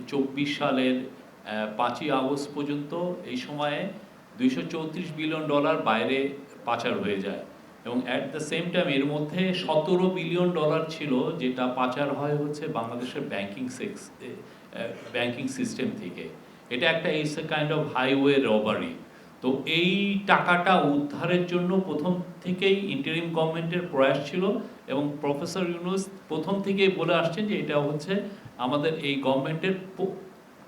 2024 সালের 5ই আগস্ট পর্যন্ত এই সময়ে $234 বিলিয়ন বাইরে পাচার হয়ে যায় এবং অ্যাট দ্য সেম টাইম এর মধ্যে $17 বিলিয়ন ছিল যেটা পাচার হয় হচ্ছে বাংলাদেশের ব্যাংকিং সিস্টেম থেকে। এটা একটা it's a kind of highway robbery. তো এই টাকাটা উদ্ধারের জন্য প্রথম থেকেই ইন্টারিম গভর্নমেন্টের প্রয়াস ছিল এবং প্রফেসর ইউনূস প্রথম থেকেই বলে আসছেন যে এটা হচ্ছে আমাদের এই গভর্নমেন্টের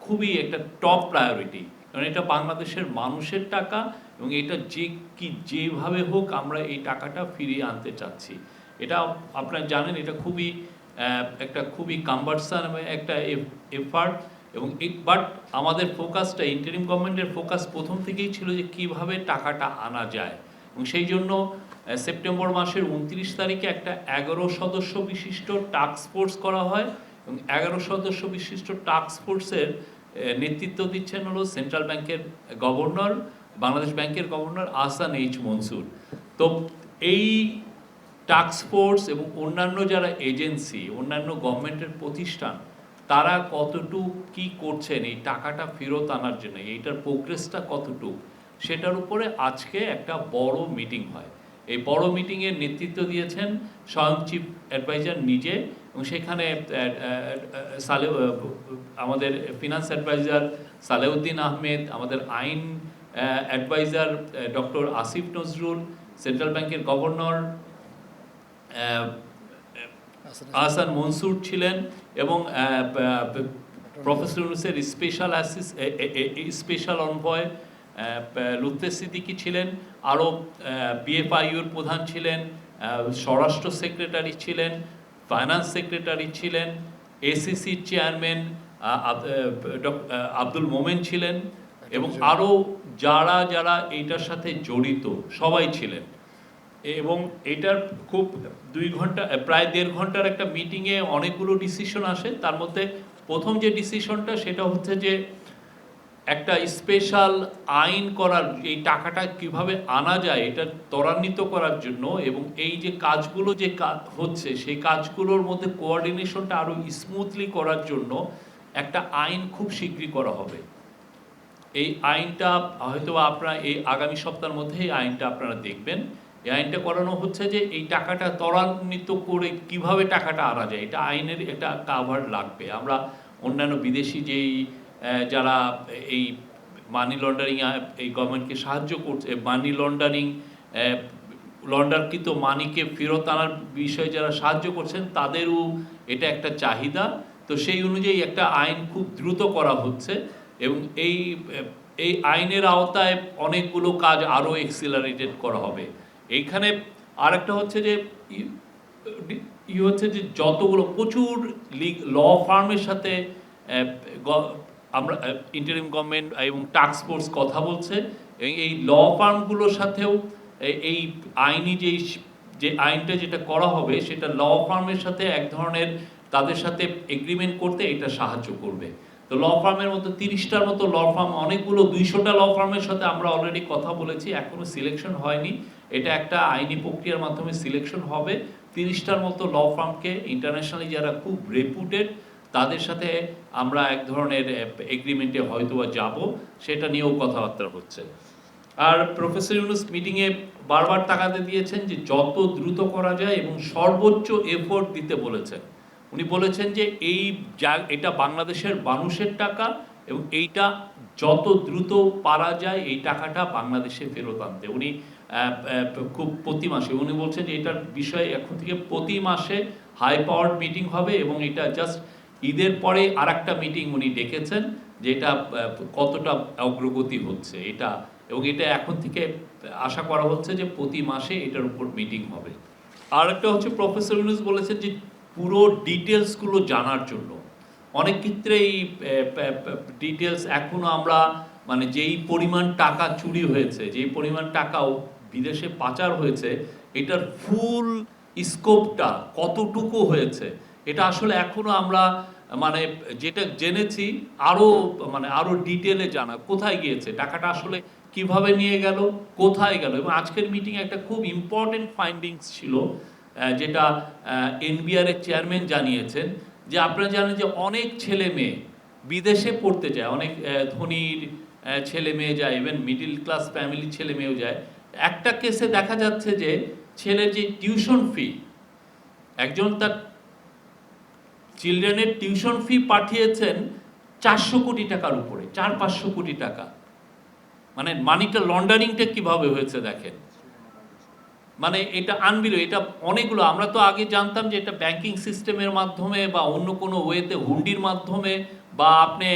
খুবই একটা টপ প্রায়োরিটি, কারণ এটা বাংলাদেশের মানুষের টাকা এবং এটা যেভাবে হোক আমরা এই টাকাটা ফিরিয়ে আনতে চাচ্ছি। এটা আপনারা জানেন এটা খুবই কাম্বারসাম একটা এফার্ট এবং বাট আমাদের ফোকাসটা ইন্টারিম গভর্নমেন্টের ফোকাস প্রথম থেকেই ছিল যে কিভাবে টাকাটা আনা যায় এবং সেই জন্য সেপ্টেম্বর মাসের 29 তারিখে একটা 11 সদস্য বিশিষ্ট টাস্ক ফোর্স করা হয় এবং 11 সদস্য বিশিষ্ট টাস্ক ফোর্সের নেতৃত্ব দিচ্ছেন হলো সেন্ট্রাল ব্যাংকের গভর্নর, বাংলাদেশ ব্যাংকের গভর্নর আহসান এইচ মনসুর। তো এই টাস্ক ফোর্স এবং অন্যান্য যারা এজেন্সি, অন্যান্য গভর্নমেন্টের প্রতিষ্ঠান, তারা কতটুকু কি করছেন এই টাকাটা ফেরত আনার জন্য, এইটার প্রোগ্রেসটা কতটুকু, সেটার উপরে আজকে একটা বড় মিটিং হয়। এই বড় মিটিংয়ের নেতৃত্ব দিয়েছেন স্বয়ং চিফ অ্যাডভাইজার নিজে এবং সেখানে আমাদের ফিনান্স অ্যাডভাইজার সালেউদ্দিন আহমেদ, আমাদের আইন adviser doctor Asif Nazrul, central ব্যাংকের গভর্নর আহসান মনসুর ছিলেন এবং প্রফেসর ইউনূসের স্পেশাল অনভয় লুৎফে সিদ্দিকী ছিলেন, আরও বিএফআইউর প্রধান ছিলেন, স্বরাষ্ট্র সেক্রেটারি ছিলেন, ফাইন্যান্স সেক্রেটারি ছিলেন, এসিসির চেয়ারম্যান আব্দুল মোমেন ছিলেন এবং আরও যারা এইটার সাথে জড়িত সবাই ছিলেন। এবং এটার খুব 2 ঘন্টা প্রায় 1.5 ঘন্টার একটা মিটিংয়ে অনেকগুলো ডিসিশন আসে। তার মধ্যে প্রথম যে ডিসিশনটা সেটা হচ্ছে যে একটা স্পেশাল আইন করার, এই টাকাটা কিভাবে আনা যায় এটা ত্বরান্বিত করার জন্য এবং এই যে কাজগুলো হচ্ছে সেই কাজগুলোর মধ্যে কোঅর্ডিনেশনটা আরও স্মুথলি করার জন্য একটা আইন খুব শীঘ্রই করা হবে। এই আইনটা হয়তো আপনারা এই আগামী সপ্তাহের মধ্যে এই আইনটা আপনারা দেখবেন। এই আইনটা করানো হচ্ছে যে এই টাকাটা ত্বরান্বিত করে কিভাবে টাকাটা আনা যায়, এটা আইনের একটা কাভার লাগবে। আমরা অন্যান্য বিদেশি যেই যারা এই মানি লন্ডারিং এই গভর্নমেন্টকে সাহায্য করছে, মানি লন্ডারকৃত মানিকে ফেরত আনার বিষয়ে যারা সাহায্য করছেন তাদেরও এটা একটা চাহিদা। তো সেই অনুযায়ী একটা আইন খুব দ্রুত করা হচ্ছে এবং এই আইনের আওতায় অনেকগুলো কাজ আরও এক্সিলারেটেড করা হবে। এইখানে আরেকটা হচ্ছে যে যতগুলো প্রচুর ল ফার্মের সাথে আমরা ইন্টারিম গভর্নমেন্ট এবং টাস্ক ফোর্স কথা বলছে এবং এই ল ফার্মগুলোর সাথেও এই আইনি যে আইনটা যেটা করা হবে সেটা ল ফার্মের সাথে এক ধরনের তাদের সাথে এগ্রিমেন্ট করতে এটা সাহায্য করবে। তো ল ফার্মের মতো 30টার মতো ল ফার্ম, অনেকগুলো 200টা ল ফার্মের সাথে আমরা অলরেডি কথা বলেছি, এখনও সিলেকশন হয়নি। এটা একটা আইনি প্রক্রিয়ার মাধ্যমে সিলেকশন হবে। 30টার মতো ল ফার্মকে ইন্টারন্যাশনালি যারা খুব রেপুটেড তাদের সাথে আমরা এক ধরনের এগ্রিমেন্টে হয়তোবা যাব, সেটা নিয়েও কথাবার্তা হচ্ছে। আর প্রফেসর ইউনূস মিটিংয়ে বারবার তাকাতে দিয়েছেন যে যত দ্রুত করা যায় এবং সর্বোচ্চ এফোর্ট দিতে বলেছেন। উনি বলেছেন যে এটা বাংলাদেশের মানুষের টাকা এবং এইটা যত দ্রুত পারা যায় এই টাকাটা বাংলাদেশে ফেরত আনতে উনি খুব প্রতি মাসে উনি বলছেন যে এটার বিষয়ে এখন থেকে প্রতি মাসে হাই পাওয়ার মিটিং হবে এবং এটা জাস্ট ঈদের পরে আরেকটা মিটিং উনি ডেকেছেন যে এটা কতটা অগ্রগতি হচ্ছে এটা, এবং এটা এখন থেকে আশা করা হচ্ছে যে প্রতি মাসে এটার উপর মিটিং হবে। আর একটা হচ্ছে প্রফেসর ইউনূস বলেছেন যে পুরো ডিটেলসগুলো জানার জন্য। অনেক ক্ষেত্রে এই ডিটেলস এখনও আমরা মানে যেই পরিমাণ টাকা চুরি হয়েছে, যেই পরিমাণ টাকাও বিদেশে পাচার হয়েছে, এটার ফুল স্কোপটা কতটুকু হয়েছে এটা আসলে এখনও আমরা মানে যেটা জেনেছি আরও ডিটেলে জানা, কোথায় গিয়েছে টাকাটা, আসলে কিভাবে নিয়ে গেল, কোথায় গেল। এবং আজকের মিটিংয়ে একটা খুব ইম্পর্টেন্ট ফাইন্ডিংস ছিল যেটা এনবিআর এর চেয়ারম্যান জানিয়েছেন যে আপনারা জানেন যে অনেক ছেলে মেয়ে বিদেশে পড়তে যায়, অনেক ধনীর ছেলে মেয়ে যায়, ইভেন মিডল ক্লাস ফ্যামিলির ছেলে মেয়েও যায়। একটা কেসে দেখা যাচ্ছে যে ছেলের যে টিউশন ফি, একজন তার চিলড্রেনের টিউশন ফি পাঠিয়েছেন 400 কোটি টাকার উপরে, 400-500 কোটি টাকা। মানে মানিটা লন্ডারিংটা কিভাবে হয়েছে দেখেন। মানে এটা আনবিলিভ, এটা অনেকগুলো। আমরা তো আগে জানতাম যে এটা ব্যাংকিং সিস্টেমের মাধ্যমে বা অন্য কোনো ওয়েতে, হুন্ডির মাধ্যমে বা আপনি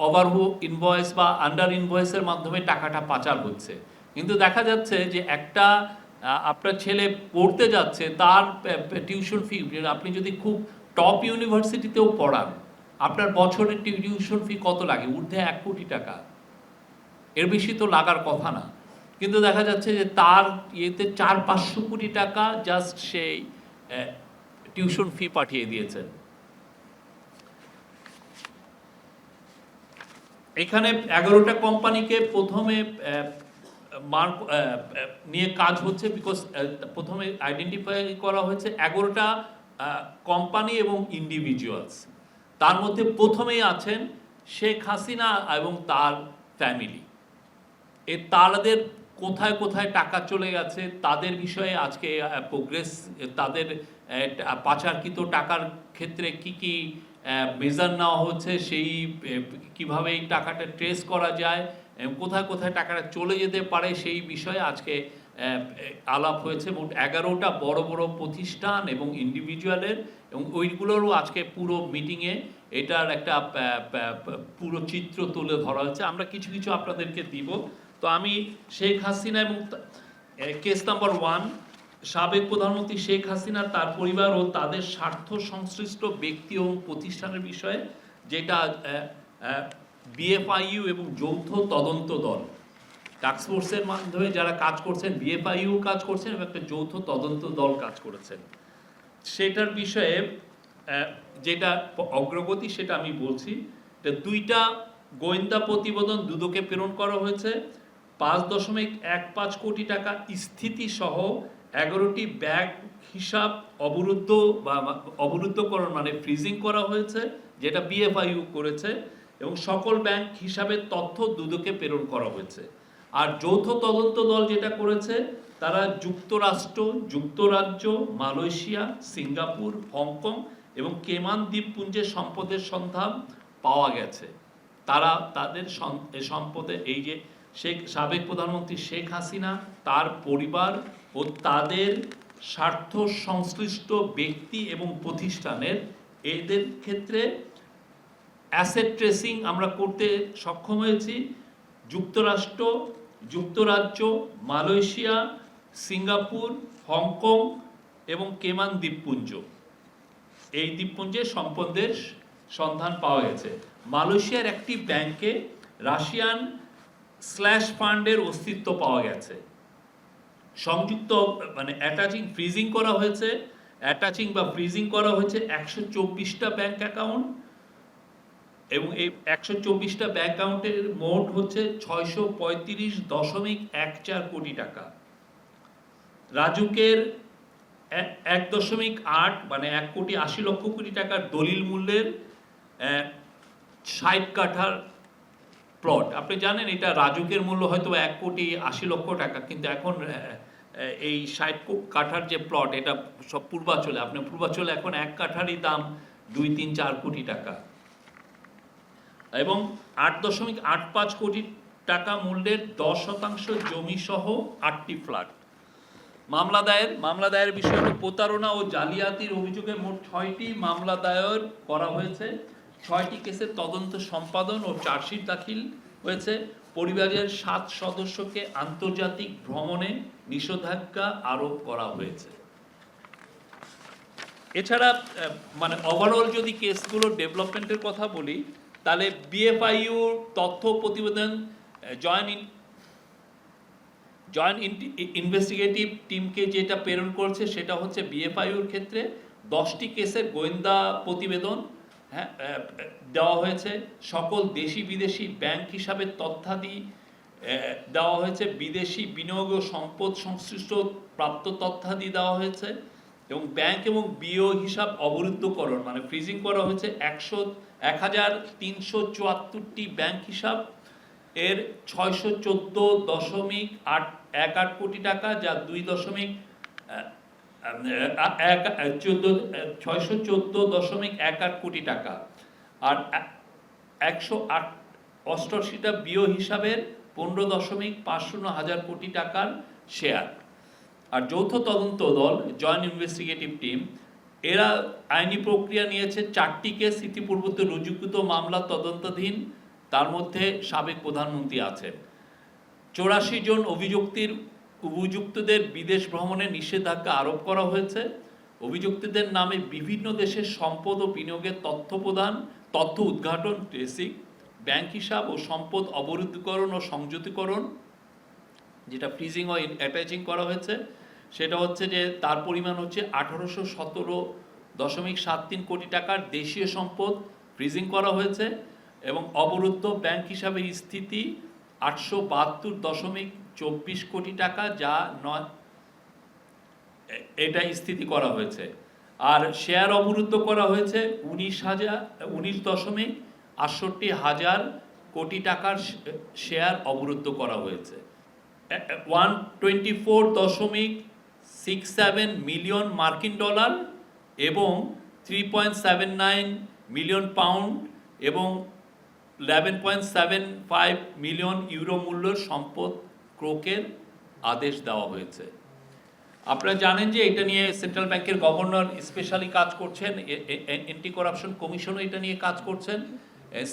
ওভারহু ইনভয়েস বা আন্ডার ইনভয়েসের মাধ্যমে টাকাটা পাচার হচ্ছে। কিন্তু দেখা যাচ্ছে যে একটা আপনার ছেলে পড়তে যাচ্ছে, তার টিউশন ফি, আপনি যদি খুব টপ ইউনিভার্সিটিতেও পড়ান, আপনার বছরের টিউশন ফি কত লাগে? ঊর্ধ্বে 1 কোটি টাকা, এর বেশি তো লাগার কথা না। কিন্তু দেখা যাচ্ছে যে তার ইয়েতে 400-500 কোটি টাকা জাস্ট সেই টিউশন ফি পাঠিয়ে দিয়েছেন। এখানে 11টা কোম্পানিকে প্রথমে মার্ক নিয়ে কাজ হচ্ছে, বিকজ প্রথমে আইডেন্টিফাই করা হয়েছে 11টা কোম্পানি এবং ইন্ডিভিজুয়ালস। তার মধ্যে প্রথমেই আছেন শেখ হাসিনা এবং তার ফ্যামিলি। তাদের কোথায় কোথায় টাকা চলে গেছে তাদের বিষয়ে আজকে প্রোগ্রেস, তাদের পাচারকৃত টাকার ক্ষেত্রে কি কি মেজার নেওয়া হচ্ছে, সেই কিভাবে এই টাকাটা ট্রেস করা যায়, কোথায় কোথায় টাকাটা চলে যেতে পারে, সেই বিষয়ে আজকে আলাপ হয়েছে। মোট 11টা বড় বড় প্রতিষ্ঠান এবং ইন্ডিভিজুয়ালের, এবং ওইগুলোরও আজকে পুরো মিটিংয়ে এটার একটা পুরো চিত্র তুলে ধরা হচ্ছে। আমরা কিছু কিছু আপনাদেরকে দিব। তো আমি শেখ হাসিনা এবং কেস নাম্বার 1, সাবেক প্রধানমন্ত্রী শেখ হাসিনা, তার পরিবার ও তাদের স্বার্থ সংশ্লিষ্ট ব্যক্তি এবং প্রতিষ্ঠানের বিষয়ে, যেটা বিএফআইইউ এবং যৌথ তদন্ত দল, টাস্কফোর্সের মাধ্যমে যারা কাজ করছেন, বিএফআইইউ কাজ করছেন এবং একটা যৌথ তদন্ত দল কাজ করেছেন, সেটার বিষয়ে যেটা অগ্রগতি সেটা আমি বলছি। 2টা গোয়েন্দা প্রতিবেদন দুদকে প্রেরণ করা হয়েছে। 5.15 কোটি টাকা স্থিতি সহ 11টি ব্যাংক হিসাব অবরুদ্ধ বা অবরুদ্ধকরণ মানে ফ্রিজিং করা হয়েছে, যেটা বিএফআইইউ করেছে, এবং সকল ব্যাংক হিসাবের তথ্য দুদকে প্রেরণ করা হয়েছে। আর যৌথ তদন্ত দল যেটা করেছে, তারা যুক্তরাষ্ট্র, যুক্তরাজ্য, মালয়েশিয়া, সিঙ্গাপুর, হংকং এবং কেমান দ্বীপপুঞ্জের সম্পদের সন্ধান পাওয়া গেছে। তারা তাদের সম্পদে, এই যে সাবেক প্রধানমন্ত্রী শেখ হাসিনা, তার পরিবার ও তাদের স্বার্থ সংশ্লিষ্ট ব্যক্তি এবং প্রতিষ্ঠানের, এদের ক্ষেত্রে অ্যাসেট ট্রেসিং আমরা করতে সক্ষম হয়েছি। যুক্তরাষ্ট্র, যুক্তরাজ্য, মালয়েশিয়া, সিঙ্গাপুর, হংকং এবং কেমান দ্বীপপুঞ্জ, এই দ্বীপপুঞ্জের সম্পদের সন্ধান পাওয়া গেছে। মালয়েশিয়ার একটি ব্যাংকে রাশিয়ান স্ল্যাশ ফান্ডের অস্তিত্ব পাওয়া গেছে। সংযুক্ত মানে অ্যাটাচিং ফ্রিজিং করা হয়েছে, অ্যাটাচিং বা ফ্রিজিং করা হয়েছে 124টা ব্যাংক অ্যাকাউন্ট, এবং এই 124টা ব্যাংক অ্যাকাউন্টের মোট হচ্ছে 635.14 কোটি টাকা। রাজুকের 1.8 মানে 1.80 কোটি টাকার দলিল মূল্যের 60 কাঠার প্লট। আপনি জানেন এটা রাজুকের মূল্য হয়তো 1.80 টাকা, কিন্তু এখন এই 60 কাঠার যে প্লট, এটা সব পূর্বাঞ্চলে, আপনার পূর্বাঞ্চলে এখন 1 কাঠারই দাম 2-3-4 কোটি টাকা, এবং 8.85 কোটি টাকা মূল্যের 10% জমি সহ 8টি ফ্ল্যাট। মামলা দায়ের বিষয়ে প্রতারণা ও জালিয়াতির অভিযোগে মোট 6টি মামলা দায়ের করা হয়েছে। 6টি কেসের তদন্ত সম্পাদন ও চার্জশিট দাখিল হয়েছে। পরিবারের 7 সদস্যকে আন্তর্জাতিক ভ্রমণে নিষেধাজ্ঞা আরোপ করা হয়েছে। এছাড়া মানে ওভারঅল যদি কেসগুলোর ডেভেলপমেন্টের কথা বলি, তাহলে বিএফআইইউর তথ্য প্রতিবেদন জয়েন্ট ইনভেস্টিগেটিভ টিমকে যেটা প্রেরণ করছে, সেটা হচ্ছে বিএফআইইউর ক্ষেত্রে 10টি কেসের গোয়েন্দা প্রতিবেদন দেওয়া হয়েছে। সকল দেশি বিদেশি ব্যাংক হিসাবের তথ্যাদি দেওয়া হয়েছে। বিদেশি বিনিয়োগ ও সম্পদ সংশ্লিষ্ট প্রাপ্ত তথ্যাদি দেওয়া হয়েছে। এবং ব্যাংক এবং বিও হিসাব অবরুদ্ধকরণ মানে ফ্রিজিং করা হয়েছে 1374টি ব্যাংক হিসাব এর 614.18 কোটি টাকা, যা 614.18 কোটি টাকা। আর 188টা বিও হিসাবের 15.50 কোটি টাকার শেয়ার। আর যৌথ তদন্ত দল জয়েন্ট ইনভেস্টিগেটিভ টিম এরা আইনি প্রক্রিয়া নিয়েছে 4টি কেস ইতিপূর্বে রুজুকৃত মামলা তদন্তাধীন, তার মধ্যে সাবেক প্রধানমন্ত্রী আছেন। 84 জন অভিযুক্তদের বিদেশ ভ্রমণে নিষেধাজ্ঞা আরোপ করা হয়েছে। অভিযুক্তদের নামে বিভিন্ন দেশের সম্পদ ও বিনিয়োগের তথ্য উদ্ঘাটন, ট্রেসিং, ব্যাংক হিসাব ও সম্পদ অবরুদ্ধকরণ ও সংযুতিকরণ, যেটা ফ্রিজিং ও অ্যাটাচিং করা হয়েছে, সেটা হচ্ছে যে তার পরিমাণ হচ্ছে 1817.73 কোটি টাকার দেশীয় সম্পদ ফ্রিজিং করা হয়েছে এবং অবরুদ্ধ ব্যাংক হিসাবে স্থিতি 872.24 কোটি টাকা, যা এটা স্থিতি করা হয়েছে। আর শেয়ার অবরুদ্ধ করা হয়েছে 19.68 কোটি টাকার শেয়ার অবরুদ্ধ করা হয়েছে। 124.67 মিলিয়ন মার্কিন ডলার এবং 3.79 মিলিয়ন পাউন্ড এবং 11.75 মিলিয়ন ইউরো মূল্যের সম্পদ ক্রোকের আদেশ দেওয়া হয়েছে। আপনারা জানেন যে এটা নিয়ে সেন্ট্রাল ব্যাংকের গভর্নর স্পেশালি কাজ করছেন, অ্যান্টি করাপশন কমিশনও এটা নিয়ে কাজ করছেন।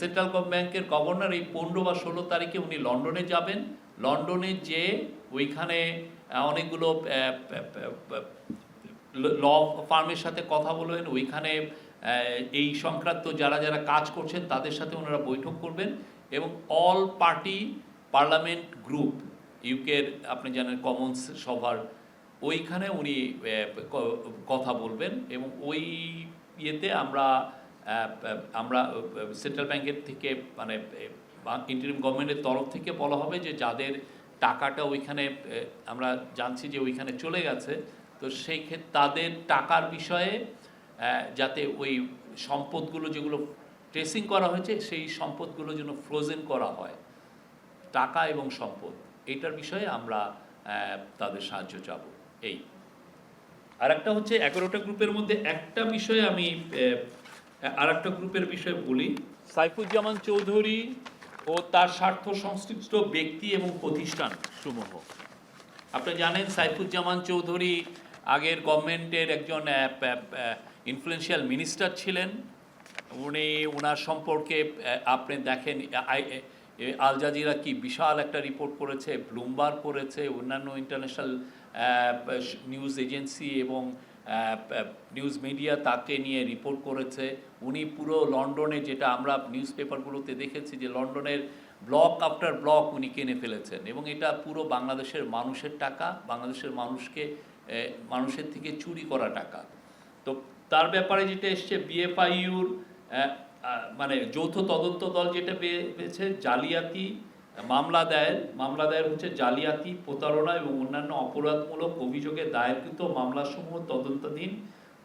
সেন্ট্রাল ব্যাংকের গভর্নর এই 15 বা 16 তারিখে উনি লন্ডনে যাবেন। লন্ডনে যে ওইখানে অনেকগুলো ল ফার্মের সাথে কথা বলবেন, ওইখানে এই সংক্রান্ত যারা যারা কাজ করছেন তাদের সাথে ওনারা বৈঠক করবেন এবং অল পার্টি পার্লামেন্ট গ্রুপ ইউকের আপনি জানেন কমন্স সভার ওইখানে উনি কথা বলবেন এবং ওই ইয়েতে আমরা সেন্ট্রাল ব্যাংকের থেকে মানে ইন্টারিম গভর্নমেন্টের তরফ থেকে বলা হবে যে যাদের টাকাটা ওইখানে আমরা জানছি যে ওইখানে চলে গেছে, তো সেই ক্ষেত্রে তাদের টাকার বিষয়ে যাতে ওই সম্পদগুলো যেগুলো ট্রেসিং করা হয়েছে সেই সম্পদগুলো যেন ফ্রোজেন করা হয়, টাকা এবং সম্পদ, এইটার বিষয়ে আমরা তাদের সাহায্য চাব। এই আর একটা হচ্ছে 11টা গ্রুপের মধ্যে একটা বিষয়ে আমি আর একটা গ্রুপের বিষয়ে বলি। সাইফুজ্জামান চৌধুরী ও তার স্বার্থ সংশ্লিষ্ট ব্যক্তি এবং প্রতিষ্ঠান সমূহ। আপনি জানেন সাইফুজ্জামান চৌধুরী আগের গভর্নমেন্টের একজন ইনফ্লুয়েন্সিয়াল মিনিস্টার ছিলেন। ওনার সম্পর্কে আপনি দেখেন আল জাজিরা কি বিশাল একটা রিপোর্ট করেছে, ব্লুমবার্গ করেছে, অন্যান্য ইন্টারন্যাশনাল নিউজ এজেন্সি এবং নিউজ মিডিয়া তাকে নিয়ে রিপোর্ট করেছে। উনি পুরো লন্ডনে, যেটা আমরা নিউজ পেপারগুলোতে দেখেছি যে লন্ডনের ব্লক আফটার ব্লক উনি কিনে ফেলেছেন এবং এটা পুরো বাংলাদেশের মানুষের টাকা, বাংলাদেশের মানুষের থেকে চুরি করা টাকা। তো তার ব্যাপারে যেটা এসছে বিএফআইইউর মানে যৌথ তদন্ত দল যেটা পেয়েছে জালিয়াতি মামলা দায়ের হচ্ছে জালিয়াতি, প্রতারণা এবং অন্যান্য অপরাধমূলক অভিযোগে দায়েরকৃত মামলাসমূহ তদন্তাধীন।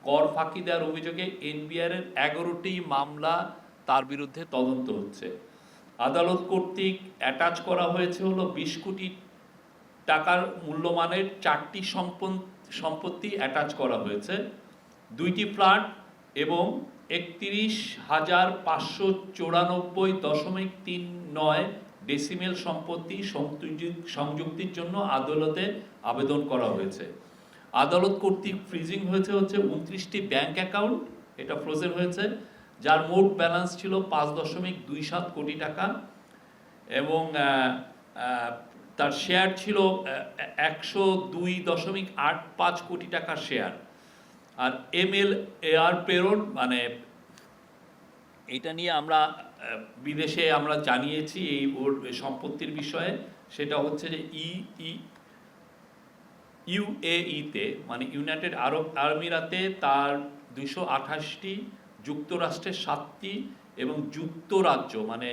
কর ফাঁকি দেওয়ার অভিযোগে এনবিআর এর 11টি মামলা তার বিরুদ্ধে তদন্ত হচ্ছে। আদালত কর্তৃক অ্যাটাচ করা হয়েছে হলো 20 কোটি টাকার মূল্যমানের 4টি সম্পত্তি অ্যাটাচ করা হয়েছে, 2টি ফ্ল্যাট এবং 31,594.39 ডেসিমেল সম্পত্তি সংযুক্তির জন্য আদালতে আবেদন করা হয়েছে। আদালত কর্তৃক ফ্রিজিং হয়েছে 29টি ব্যাংক অ্যাকাউন্ট, এটা ফ্রোজেন হয়েছে, যার মোট ব্যালেন্স ছিল 5.27 কোটি টাকা এবং তার শেয়ার ছিল 102.85 কোটি টাকার শেয়ার। আর MLAR প্রেরণ মানে এটা নিয়ে আমরা বিদেশে আমরা জানিয়েছি এই ওর সম্পত্তির বিষয়ে, সেটা হচ্ছে যে UAE-তে মানে ইউনাইটেড আরব আমিরাতে তার 228টি, যুক্তরাষ্ট্রের 7টি এবং যুক্তরাজ্য মানে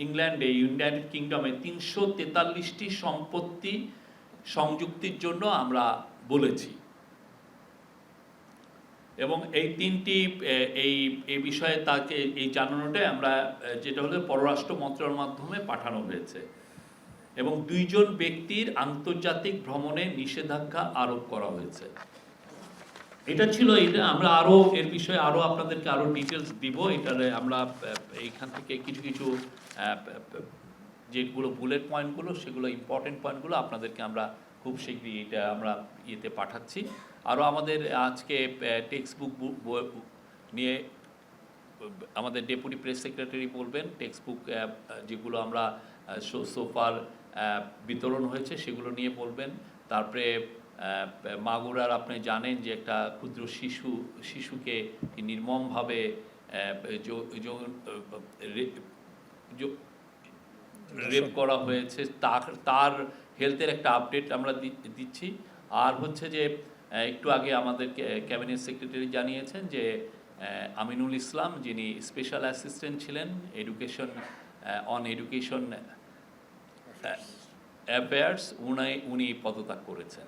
ইংল্যান্ডে ইউনাইটেড কিংডমে 343টি সম্পত্তি সংযুক্তির জন্য আমরা বলেছি। এবং এই তিনটি এই বিষয়ে তাকে এই জানানোটাই আমরা যেটা হলো পররাষ্ট্র মন্ত্রণালয়ের মাধ্যমে পাঠানো হয়েছে এবং 2 জন ব্যক্তির আন্তর্জাতিক ভ্রমণে নিষেধাজ্ঞা আরোপ করা হয়েছে। এটা ছিল, এটা আমরা আরো এর বিষয়ে আরো আপনাদেরকে আরো ডিটেলস দিব। এটারে আমরা এইখান থেকে কিছু কিছু যেগুলো বুলেট পয়েন্টগুলো, সেগুলো ইম্পর্টেন্ট পয়েন্টগুলো আপনাদেরকে আমরা খুব শীঘ্রই এটা আমরা ইয়েতে পাঠাচ্ছি। আরও আমাদের আজকে টেক্সট বুক নিয়ে আমাদের ডেপুটি প্রেস সেক্রেটারি বলবেন, টেক্সট বুক যেগুলো আমরা সোফার বিতরণ হয়েছে সেগুলো নিয়ে বলবেন। তারপরে মাগুরার আপনি জানেন যে একটা ক্ষুদ্র শিশুকে নির্মমভাবে রেপ করা হয়েছে, তার হেলথের একটা আপডেট আমরা দিচ্ছি। আর হচ্ছে যে একটু আগে আমাদের ক্যাবিনেট সেক্রেটারি জানিয়েছেন যে আমিনুল ইসলাম, যিনি স্পেশাল অ্যাসিস্ট্যান্ট ছিলেন এডুকেশন অ্যাফেয়ার্স, উনি পদত্যাগ করেছেন।